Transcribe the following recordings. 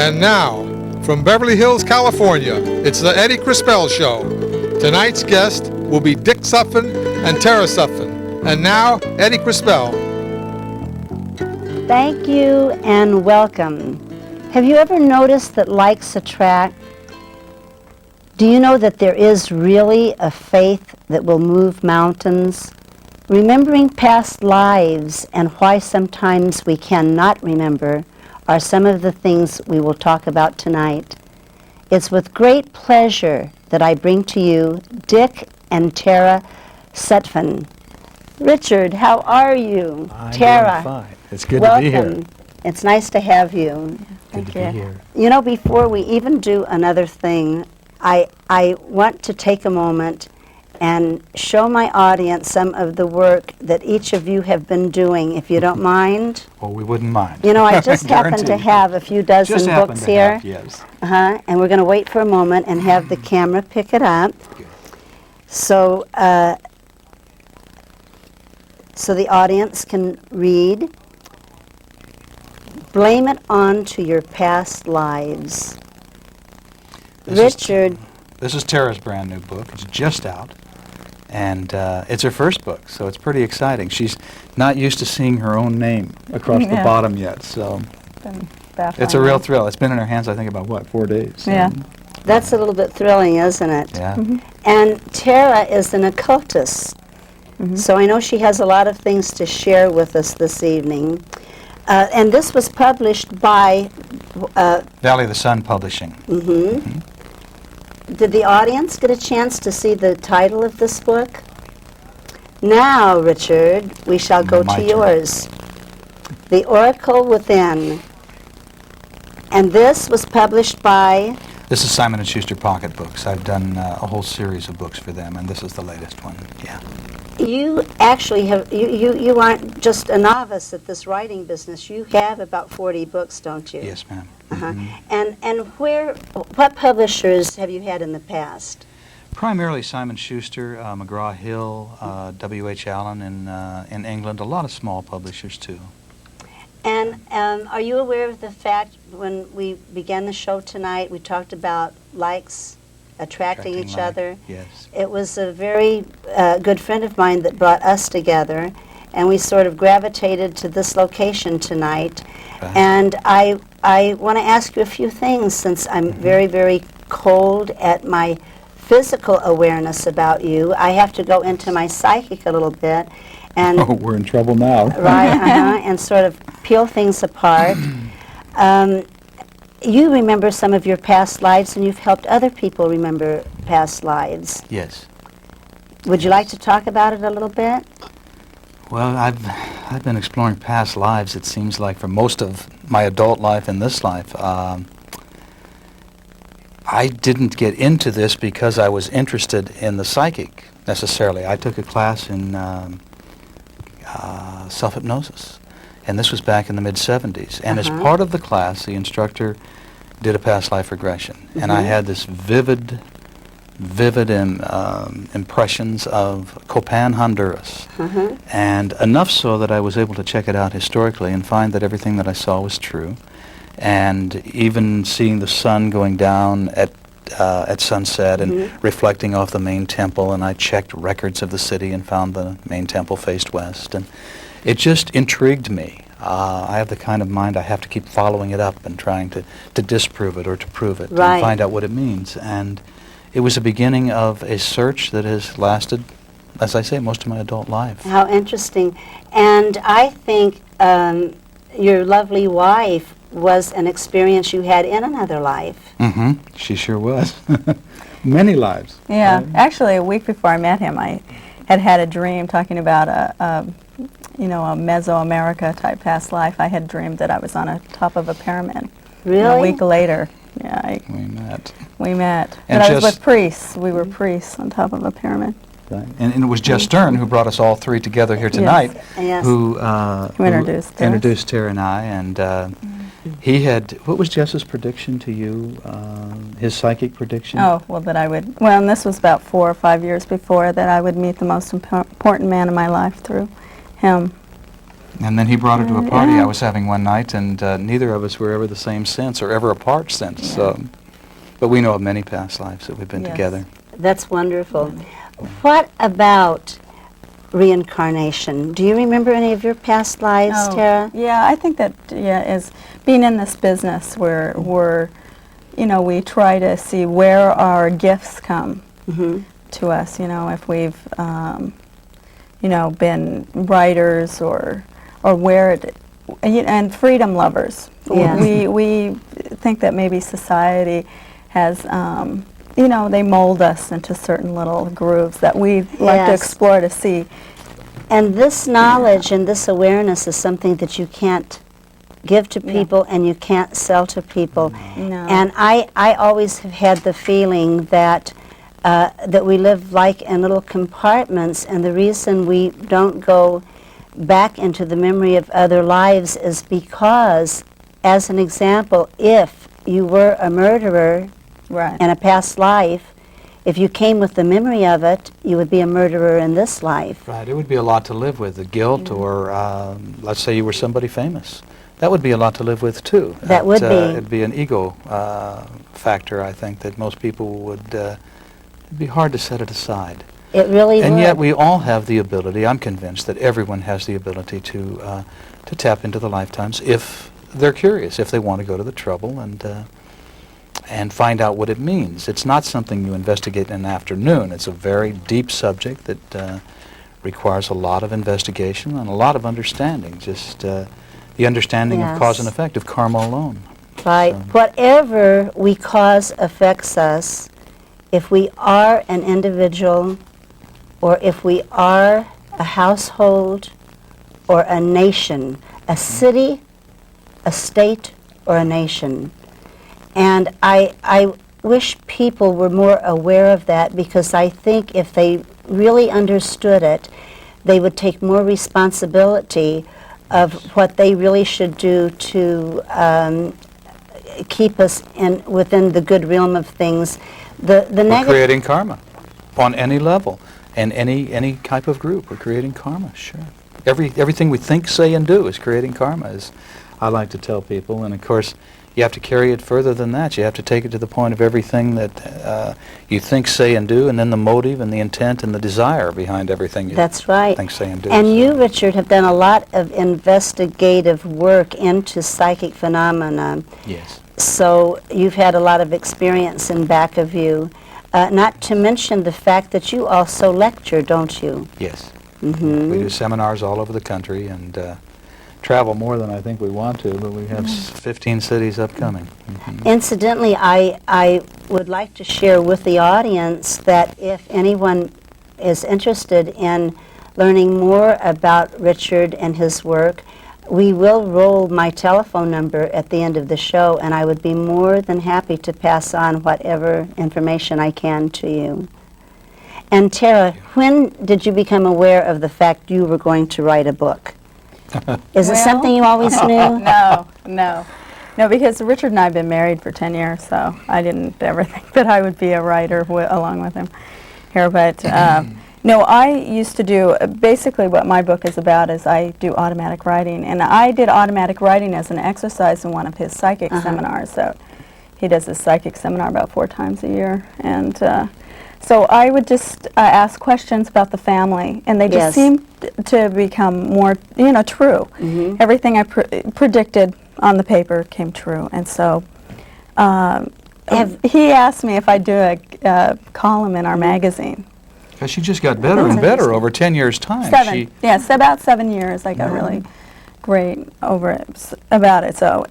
And now, from Beverly Hills, California, it's the Eddie Crispell Show. Tonight's guest will be Dick Sutphen and Tara Sutphen. And now, Eddie Crispell. Thank you and welcome. Have you ever noticed that likes attract? Do you know that there is really a faith that will move mountains? Remembering past lives and why sometimes we cannot remember are some of the things we will talk about tonight. It's with great pleasure that I bring to you Dick and Tara Sutphen. Richard, how are you? I'm Tara, doing fine. It's good welcome. to be here. It's nice to have you. Good to be here. You know, before we even do another thing, I want to take a moment and show my audience some of the work that each of you have been doing, if you don't mind. Well, we wouldn't mind. You know, I just happen to have a few dozen Just happen books to here. have, yes. And we're going to wait for a moment and have the camera pick it up. Good. So, so the audience can read. Blame it on to your past lives. Richard. This is Tara's brand new book. It's just out. And it's her first book, so it's pretty exciting. She's not used to seeing her own name across the bottom yet, so it's a real thrill. It's been in her hands, I think, about, what, 4 days? Yeah. That's a little bit thrilling, isn't it? Yeah. And Tara is an occultist, so I know she has a lot of things to share with us this evening. And this was published by... Valley of the Sun Publishing. Did the audience get a chance to see the title of this book? Now, Richard, we shall go My to turn. yours. The Oracle Within. And this was published by... This is Simon & Schuster Pocket Books. I've done a whole series of books for them, and this is the latest one. Yeah. You actually have, you aren't just a novice at this writing business. You have about 40 books, don't you? Yes, ma'am. And what publishers have you had in the past? Primarily Simon Schuster, McGraw-Hill, W.H. Allen in England, a lot of small publishers too. And are you aware of the fact when we began the show tonight, we talked about likes attracting each other? Yes. It was a very good friend of mine that brought us together, and we sort of gravitated to this location tonight. Right. And I want to ask you a few things, since I'm very, very cold at my physical awareness about you. I have to go into my psychic a little bit, and Oh, we're in trouble now. right, and sort of peel things apart. You remember some of your past lives, and you've helped other people remember past lives. Yes. Would you like to talk about it a little bit? Well, I've been exploring past lives, it seems like, for most of my adult life and this life. I didn't get into this because I was interested in the psychic, necessarily. I took a class in self-hypnosis, and this was back in the mid-'70s. And as part of the class, the instructor did a past life regression. And I had this vivid impressions of Copan, Honduras. And enough so that I was able to check it out historically and find that everything that I saw was true. And even seeing the sun going down at sunset and reflecting off the main temple, and I checked records of the city and found the main temple faced west. And it just intrigued me. I have the kind of mind I have to keep following it up and trying to disprove it or to prove it and find out what it means. And it was the beginning of a search that has lasted, as I say, most of my adult life. How interesting. And I think your lovely wife was an experience you had in another life. She sure was. Many lives. Yeah, actually a week before I met him, I had a dream talking about a Mesoamerica type past life. I had dreamed that I was on a top of a pyramid. Really? And a week later, yeah, We met. But I was with priests. We were priests on top of a pyramid. Right. And it was Jess Stern who brought us all three together here tonight, who introduced Tara and I, and he had, what was Jess's prediction to you, his psychic prediction? Oh, well, that I would, and this was about 4 or 5 years before, that I would meet the most important man in my life through him. And then he brought her to a party I was having one night, and neither of us were ever the same since, or ever apart since. So, but we know of many past lives that we've been together. That's wonderful. What about reincarnation? Do you remember any of your past lives, Tara? Yeah, I think that, as being in this business where we try to see where our gifts come to us, if we've, been writers or where it, and freedom lovers. Yes. We think that maybe society has, they mold us into certain little grooves that we like to explore to see. And this knowledge and this awareness is something that you can't give to people and you can't sell to people. No. And I always have had the feeling that that we live like in little compartments, and the reason we don't go back into the memory of other lives is because, as an example, if you were a murderer in a past life, if you came with the memory of it, you would be a murderer in this life. Right, it would be a lot to live with, the guilt, or let's say you were somebody famous. That would be a lot to live with, too. That would be. It'd be an ego factor, I think, that most people would, it'd be hard to set it aside. It really would. And yet we all have the ability, I'm convinced that everyone has the ability to tap into the lifetimes if they're curious, if they want to go to the trouble and find out what it means. It's not something you investigate in an afternoon. It's a very deep subject that requires a lot of investigation and a lot of understanding, just the understanding of cause and effect, of karma alone. Right. So. Whatever we cause affects us. If we are an individual, or if we are a household, or a nation, a city, a state, or a nation. And I wish people were more aware of that, because I think if they really understood it, they would take more responsibility of what they really should do to keep us within the good realm of things. We're creating karma on any level and any type of group. We're creating karma, sure. Everything we think, say, and do is creating karma, as I like to tell people. And of course, you have to carry it further than that. You have to take it to the point of everything that you think, say, and do, and then the motive and the intent and the desire behind everything you think, say, and do. And you, Richard, have done a lot of investigative work into psychic phenomena. Yes. So you've had a lot of experience in back of you. Not to mention the fact that you also lecture, don't you? Yes. Mm-hmm. We do seminars all over the country and travel more than I think we want to, but we have 15 cities upcoming. Mm-hmm. Incidentally, I would like to share with the audience that if anyone is interested in learning more about Richard and his work, we will roll my telephone number at the end of the show, and I would be more than happy to pass on whatever information I can to you. And Tara, when did you become aware of the fact you were going to write a book? Is it something you always knew? No, because Richard and I have been married for 10 years, so I didn't ever think that I would be a writer along with him here. But no, I used to do, basically what my book is about is I do automatic writing. And I did automatic writing as an exercise in one of his psychic seminars. So he does this psychic seminar about 4 times a year. And so I would just ask questions about the family, and they just seemed to become more, true. Mm-hmm. Everything I predicted on the paper came true. And so he asked me if I'd do a column in our magazine. She just got better and better over 10 years' time. About 7 years. I got really great about it. So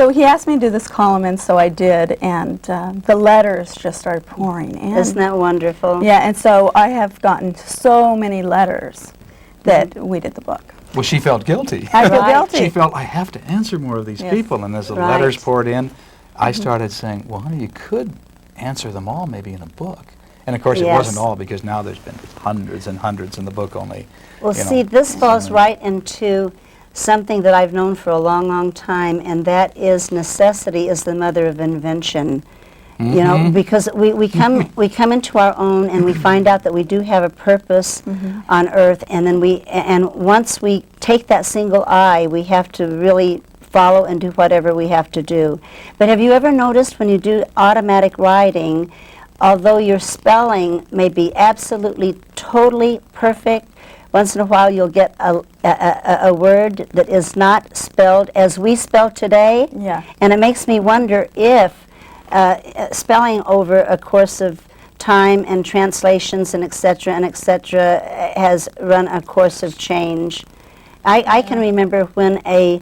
he asked me to do this column, and so I did, and the letters just started pouring in. Isn't that wonderful? Yeah, and so I have gotten so many letters that we did the book. Well, she felt guilty. I feel guilty. She felt, I have to answer more of these people, and as the letters poured in, I started saying, well, honey, you could answer them all maybe in a book. And of course it wasn't all, because now there's been hundreds and hundreds in the book only. Well, see, this falls right into something that I've known for a long, long time, and that is necessity is the mother of invention. You know, because we come into our own, and we find out that we do have a purpose on earth, and then once we take that single eye, we have to really follow and do whatever we have to do. But have you ever noticed when you do automatic writing, although your spelling may be absolutely totally perfect, once in a while you'll get a word that is not spelled as we spell today? Yeah. And it makes me wonder if spelling over a course of time and translations and et cetera, has run a course of change. I can remember when a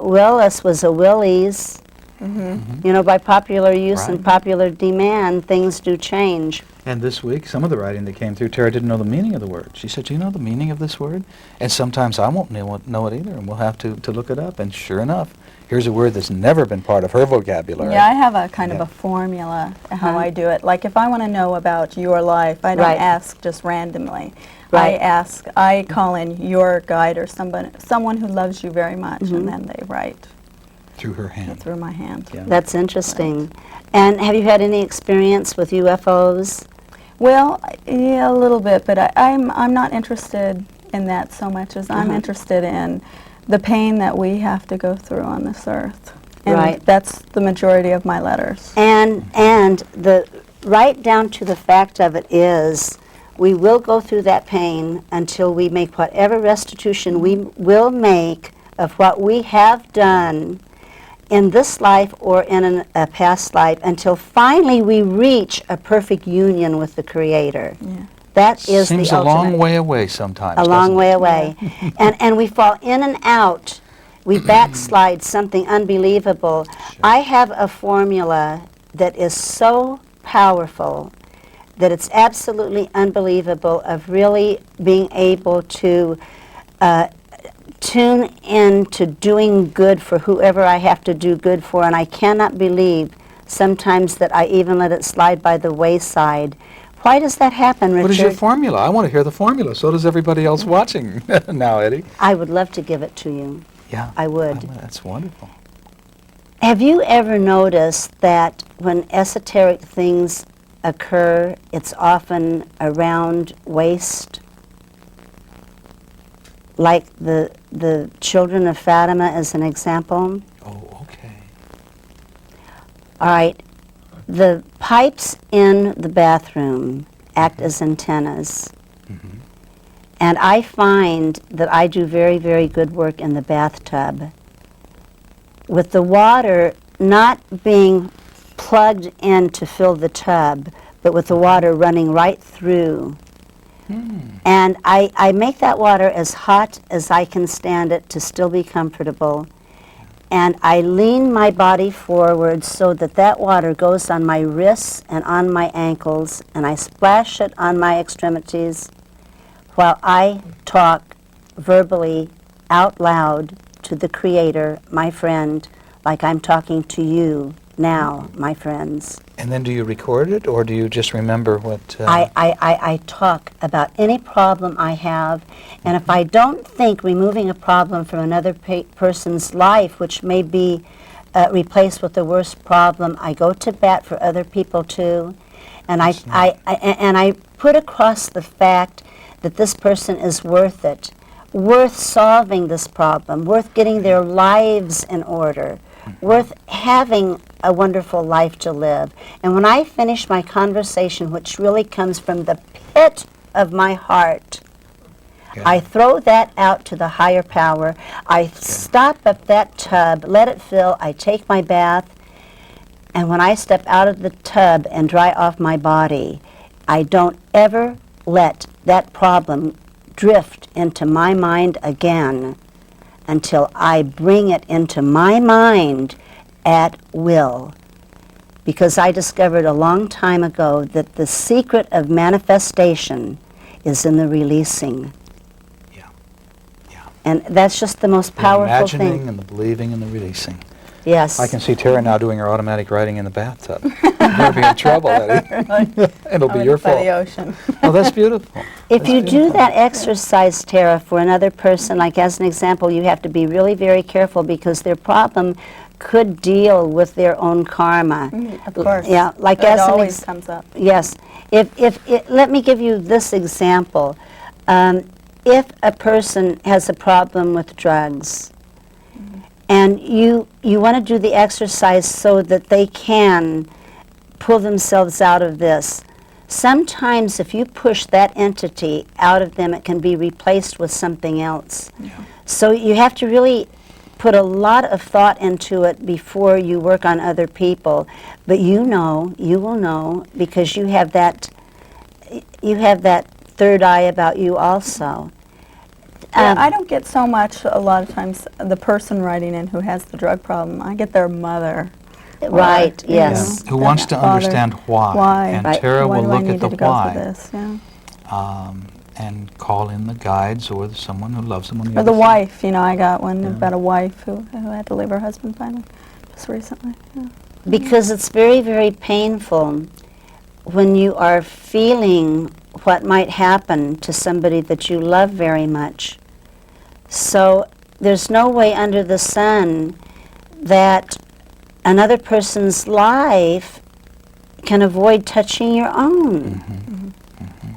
Willis was a Willies. You know, by popular use and popular demand, things do change. And this week, some of the writing that came through, Tara didn't know the meaning of the word. She said, "Do you know the meaning of this word?" And sometimes I won't know it either, and we'll have to look it up. And sure enough, here's a word that's never been part of her vocabulary. Yeah, I have a kind of a formula how I do it. Like if I want to know about your life, I don't ask just randomly. I call in your guide or someone who loves you very much, and then they write. Through her hand. Through my hand. Yeah. That's interesting. And have you had any experience with UFOs? Well, yeah, a little bit, but I'm not interested in that so much as I'm interested in the pain that we have to go through on this earth. And that's the majority of my letters. And the right down to the fact of it is, we will go through that pain until we make whatever restitution we will make of what we have done in this life or in a past life, until finally we reach a perfect union with the Creator. Yeah. That is Seems the a ultimate. long way away sometimes. A long way doesn't away. And we fall in and out. We backslide something unbelievable. I have a formula that is so powerful that it's absolutely unbelievable, of really being able to tune in to doing good for whoever I have to do good for, and I cannot believe sometimes that I even let it slide by the wayside. Why does that happen, Richard? What is your formula? I want to hear the formula. So does everybody else watching now, Eddie. I would love to give it to you. Yeah. I would. Oh, that's wonderful. Have you ever noticed that when esoteric things occur, it's often around waste? Like the children of Fatima as an example? Oh, okay. All right. The pipes in the bathroom act as antennas. And I find that I do very, very good work in the bathtub, with the water not being plugged in to fill the tub, but with the water running right through. And I make that water as hot as I can stand it to still be comfortable. And I lean my body forward so that that water goes on my wrists and on my ankles, and I splash it on my extremities while I talk verbally out loud to the Creator, my friend, like I'm talking to you now, my friends. And then do you record it, or do you just remember what... I talk about any problem I have, and if I don't think removing a problem from another person's life, which may be replaced with the worst problem, I go to bat for other people too, and I put across the fact that this person is worth it, worth solving this problem, worth getting their lives in order, worth having a wonderful life to live. And when I finish my conversation, which really comes from the pit of my heart, I throw that out to the higher power. I stop at that tub, let it fill, I take my bath, and when I step out of the tub and dry off my body, I don't ever let that problem drift into my mind again until I bring it into my mind at will. Because I discovered a long time ago that the secret of manifestation is in the releasing. And that's just the most powerful thing. The imagining and the believing and the releasing. Yes. I can see Tara now doing her automatic writing in the bathtub. You're going to be in trouble, Eddie. It'll be your By fault. the ocean. Oh, that's beautiful. If you do that exercise, Tara, for another person, like as an example, you have to be really very careful because their problem could deal with their own karma. Of course. Yeah, like it as an always comes up. Yes. Let me give you this example. If a person has a problem with drugs, and you want to do the exercise so that they can pull themselves out of this, sometimes if you push that entity out of them, it can be replaced with something else. Yeah. So you have to really put a lot of thought into it before you work on other people. But you will know, because you have that third eye about you also. Yeah, I don't get so much a lot of times the person writing in who has the drug problem. I get their mother. Right, Or, you yes. know, Who their wants to father. understand why. Why? And Right. Tara Why will do I look need at the to go through why this? Yeah. and call in the guides or someone who loves them on the Or other the side. wife, you know, I got one Yeah. about a wife who had to leave her husband finally, just recently. Yeah. Because it's very, very painful when you are feeling what might happen to somebody that you love very much. So there's no way under the sun that another person's life can avoid touching your own.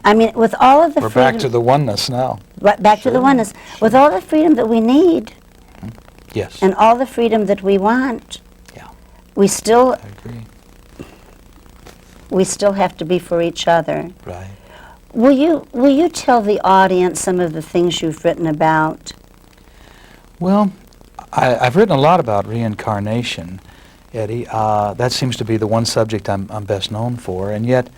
I mean, with all of the We're freedom... back to the oneness now. back to the oneness. With all the freedom that we need Yes, and all the freedom that we want, Yeah. we still I agree. have to be for each other. Right. Will you tell the audience some of the things you've written about? Well, I've written a lot about reincarnation, Eddie. That seems to be the one subject I'm best known for, and yet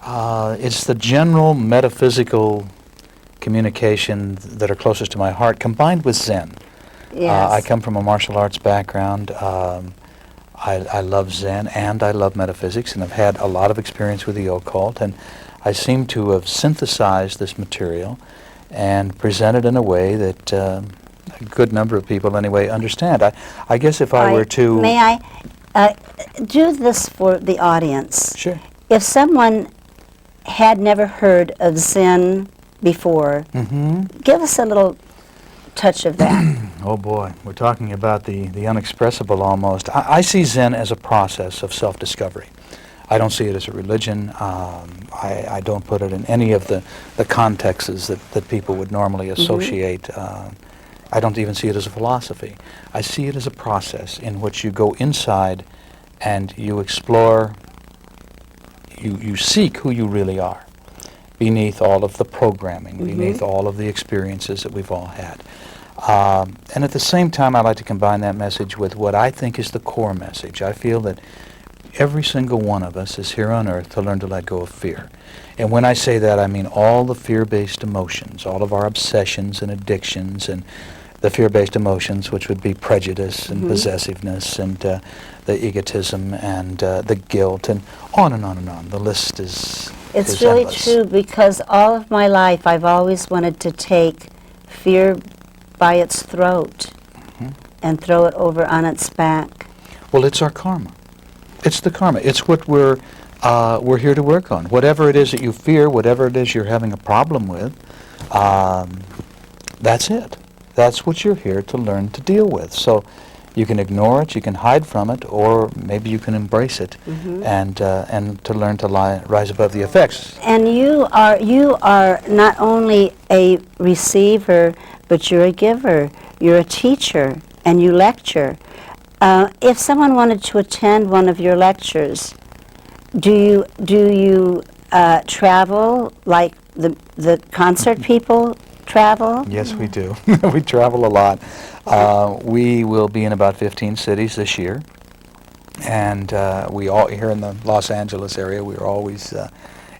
it's the general metaphysical communication that are closest to my heart, combined with Zen. Yes. I come from a martial arts background. I love Zen and I love metaphysics, and I've had a lot of experience with the occult, and I seem to have synthesized this material and presented in a way that a good number of people anyway understand. I guess if I were to... May I do this for the audience? Sure. If someone had never heard of Zen before, give us a little touch of that. Oh boy, we're talking about the unexpressible almost. I see Zen as a process of self-discovery. I don't see it as a religion. I don't put it in any of the contexts that people would normally associate. I don't even see it as a philosophy. I see it as a process in which you go inside and you explore, you seek who you really are beneath all of the programming, beneath all of the experiences that we've all had. And at the same time, I like to combine that message with what I think is the core message. I feel that every single one of us is here on earth to learn to let go of fear. And when I say that, I mean all the fear-based emotions, all of our obsessions and addictions, and the fear-based emotions, which would be prejudice and possessiveness and the egotism and the guilt, and on and on and on. The list is It's is really endless. true, because all of my life I've always wanted to take fear by its throat and throw it over on its back. Well, it's our karma. It's the karma. It's what we're here to work on. Whatever it is that you fear, whatever it is you're having a problem with, that's it. That's what you're here to learn to deal with. So you can ignore it, you can hide from it, or maybe you can embrace it and to learn to rise above the effects. And you are not only a receiver, but you're a giver. You're a teacher, and you lecture. If someone wanted to attend one of your lectures, do you travel like the concert people travel? Yes, we do. We travel a lot. We will be in about 15 cities this year, and we all here in the Los Angeles area. We're always.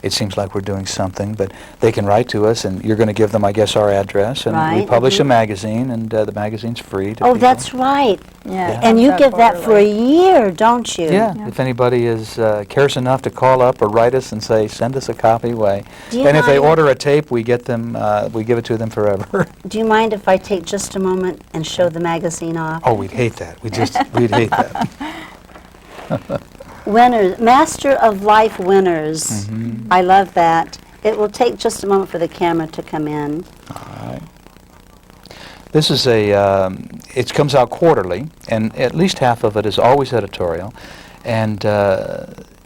It seems like we're doing something, but they can write to us, and you're going to give them, I guess, our address, and we Right, publish a magazine, and the magazine's free to Oh, people. that's right. Yeah. And you Comes out give that for a quarterly. year, don't you? Yeah, if anybody is cares enough to call up or write us and say, send us a copy, why? Do you And if they mind- order a tape, we get them. We give it to them forever. Do you mind if I take just a moment and show the magazine off? Oh, we'd hate that. We'd hate that. Winners, Master of Life winners. Mm-hmm. I love that. It will take just a moment for the camera to come in. All right. This is it comes out quarterly, and at least half of it is always editorial. And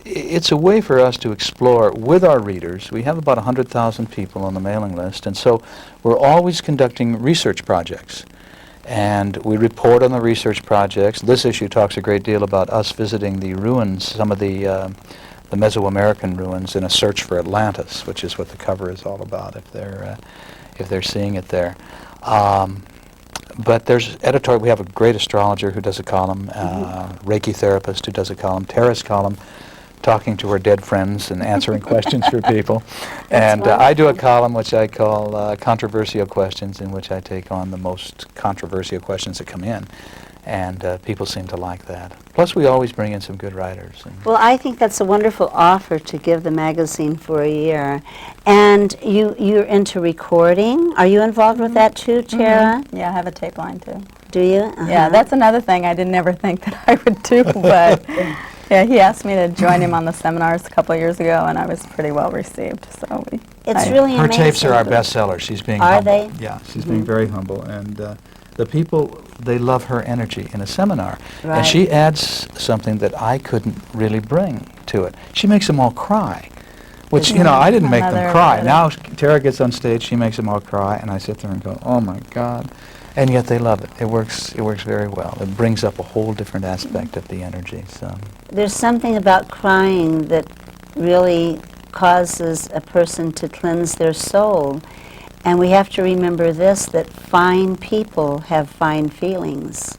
it's a way for us to explore with our readers. We have about 100,000 people on the mailing list, and so we're always conducting research projects. And we report on the research projects. This issue talks a great deal about us visiting the ruins, some of the Mesoamerican ruins, in a search for Atlantis, which is what the cover is all about, if they're seeing it there. But there's editorial. We have a great astrologer who does a column, Reiki therapist who does a column, Tara's column, talking to her dead friends and answering questions for people. And I do a column which I call Controversial Questions, in which I take on the most controversial questions that come in. And people seem to like that. Plus, we always bring in some good writers. Well, I think that's a wonderful offer to give the magazine for a year. And you're into recording. Are you involved with that too, Tara? Yeah, I have a tape line too. Do you? Yeah, that's another thing I didn't ever think that I would do, but yeah, he asked me to join him on the seminars a couple of years ago, and I was pretty well received. So It's really her amazing. tapes are our bestsellers. She's being Are humble. they? Yeah, she's being very humble, and the people, they love her energy in a seminar. Right. And she adds something that I couldn't really bring to it. She makes them all cry, which, you know, I didn't make them Another cry. really- Now Tara gets on stage, she makes them all cry, and I sit there and go, oh my God. And yet they love it. It works very well. It brings up a whole different aspect of the energy. So There's something about crying that really causes a person to cleanse their soul. And we have to remember this, that fine people have fine feelings.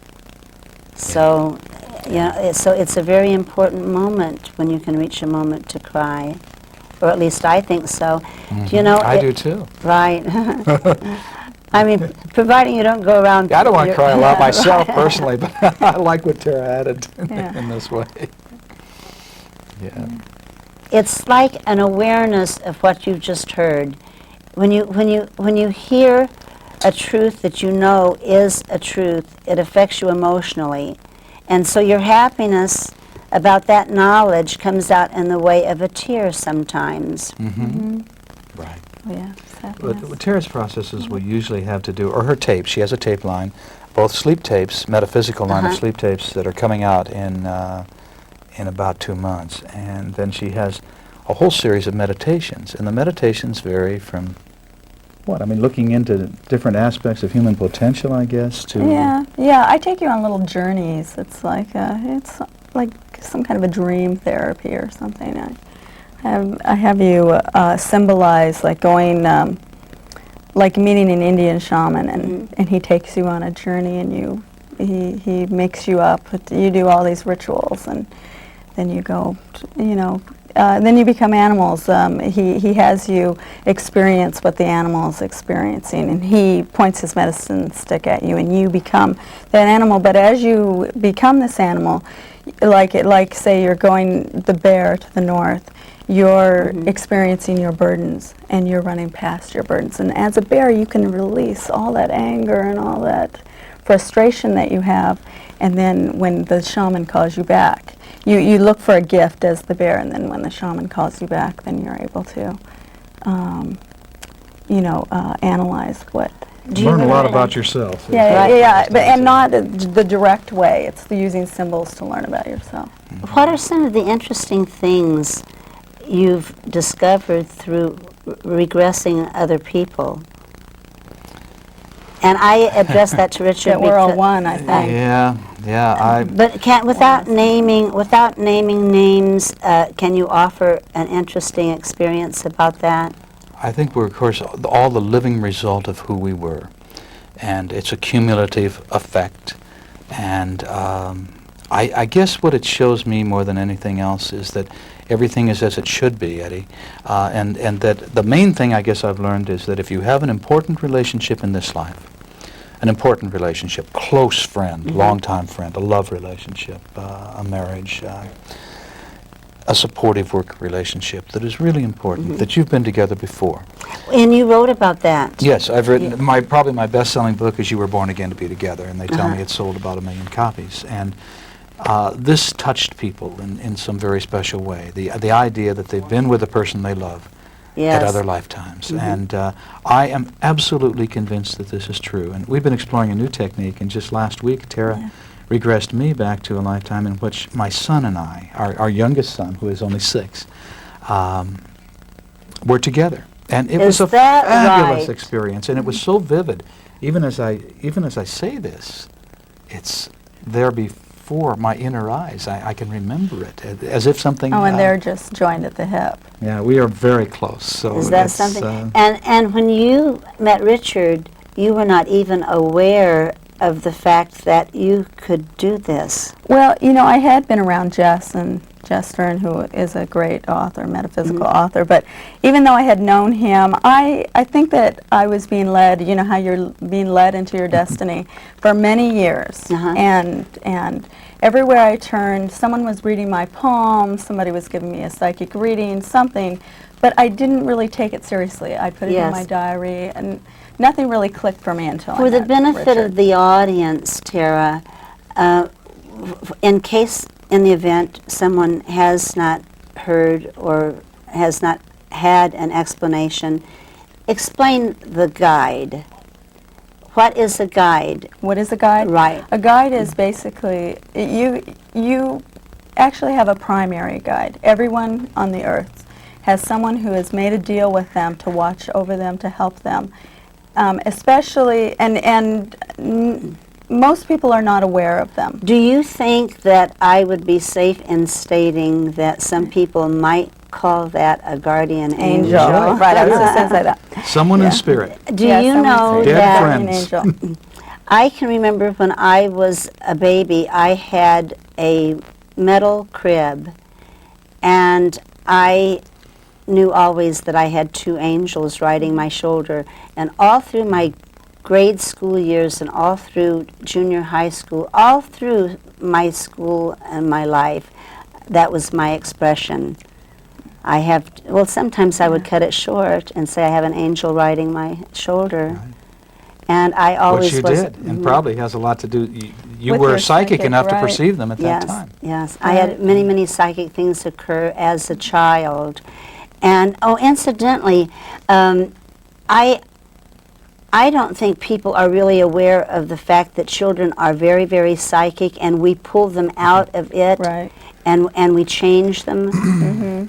So, you know, so it's a very important moment when you can reach a moment to cry. Or at least I think so. Do you know? I do too. Right. I mean, providing you don't go around... I don't want to cry a lot myself Right. personally, but I like what Tara added Yeah. in this way. Yeah. It's like an awareness of what you just heard. When you hear a truth that you know is a truth, it affects you emotionally. And so your happiness about that knowledge comes out in the way of a tear sometimes. Right. yeah, What Tara's processes will usually have to do, or her tapes, she has a tape line, both sleep tapes, metaphysical line of sleep tapes that are coming out in about 2 months. And then she has a whole series of meditations. And the meditations vary from, looking into different aspects of human potential, I guess, to... Yeah, I take you on little journeys. It's like some kind of a dream therapy or something. I have you symbolize like going, like meeting an Indian shaman, and he takes you on a journey, and he makes you up. You do all these rituals, and then you go, then you become animals. He has you experience what the animal is experiencing, and he points his medicine stick at you, and you become that animal. But as you become this animal, like say you're going the bear to the north, you're experiencing your burdens, and you're running past your burdens. And as a bear, you can release all that anger and all that frustration that you have. And then when the shaman calls you back, you look for a gift as the bear, and then when the shaman calls you back, then you're able to, analyze what. Learn a lot about yourself. And not the direct way. It's using symbols to learn about yourself. What are some of the interesting things you've discovered through regressing other people? And I addressed that to Richard. That we're all one, I think. Yeah. But without naming names, can you offer an interesting experience about that? I think we're, of course, all the living result of who we were, and it's a cumulative effect. And I guess what it shows me more than anything else is that everything is as it should be, Eddie, and that the main thing I guess I've learned is that if you have an important relationship in this life, an important relationship, close friend, longtime friend, a love relationship, a marriage, a supportive work relationship that is really important, that you've been together before. And you wrote about that. Yes, I've written, probably my best-selling book is You Were Born Again to Be Together, and they tell me it sold about 1 million copies. And this touched people in some very special way. The idea that they've been with the person they love, Yes. at other lifetimes. And I am absolutely convinced that this is true. And we've been exploring a new technique, and just last week, Tara regressed me back to a lifetime in which my son and I, our youngest son, who is only 6, were together. And it was a fabulous right? experience, and it was so vivid. Even as I say this, it's there before my inner eyes. I can remember it as if something. Oh, and they're just joined at the hip. Yeah, we are very close. So Is that something? And when you met Richard, you were not even aware of the fact that you could do this. Well, you know, I had been around Jess Stern, who is a great author, metaphysical author, but even though I had known him, I think that I was being led, you know how you're being led into your destiny for many years. And everywhere I turned, someone was reading my poem, somebody was giving me a psychic reading, something, but I didn't really take it seriously. I put it in my diary, and nothing really clicked for me until For the benefit of the audience, Tara, in the event someone has not heard or has not had an explanation, explain the guide. What is a guide? What is a guide? Right. A guide is basically, you actually have a primary guide. Everyone on the earth has someone who has made a deal with them to watch over them, to help them. Especially, and most people are not aware of them. Do you think that I would be safe in stating that some people might call that a guardian angel? Right, I was just going to say that. Someone in spirit. Do you know Dead that friends. Angel. I can remember when I was a baby, I had a metal crib, and I knew always that I had 2 angels riding my shoulder. And all through my grade school years and all through junior high school, all through my school and my life, that was my expression. I have, well, sometimes I would cut it short and say I have an angel riding my shoulder. Right. And I always Which you was... did, and probably has a lot to do, you With were your psychic enough to right. perceive them at that Yes, time. yes. I had many, many psychic things occur as a child. And, oh, incidentally, I don't think people are really aware of the fact that children are very, very psychic, and we pull them out of it, Right. and we change them,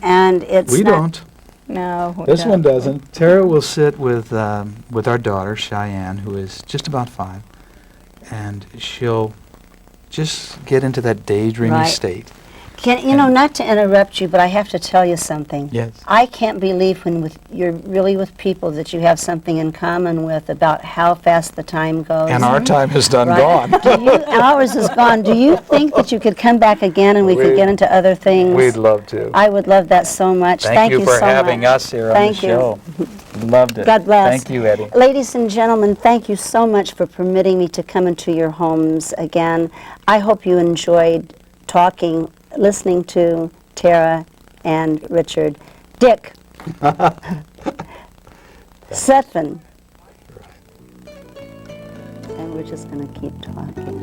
and it's We not... don't. No. This one doesn't. Tara will sit with our daughter, Cheyenne, who is just about 5, and she'll just get into that daydreamy Right. state. You know, not to interrupt you, but I have to tell you something. Yes. I can't believe when you're really with people that you have something in common with about how fast the time goes. And our time is done Right. gone. Ours is gone. Do you think that you could come back again and we could get into other things? We'd love to. I would love that so much. Thank you for so having much. us here on Thank the you. show. Loved it. God bless. Thank you, Eddie. Ladies and gentlemen, thank you so much for permitting me to come into your homes again. I hope you enjoyed listening to Tara and Richard. Dick. Sutphen. And we're just going to keep talking.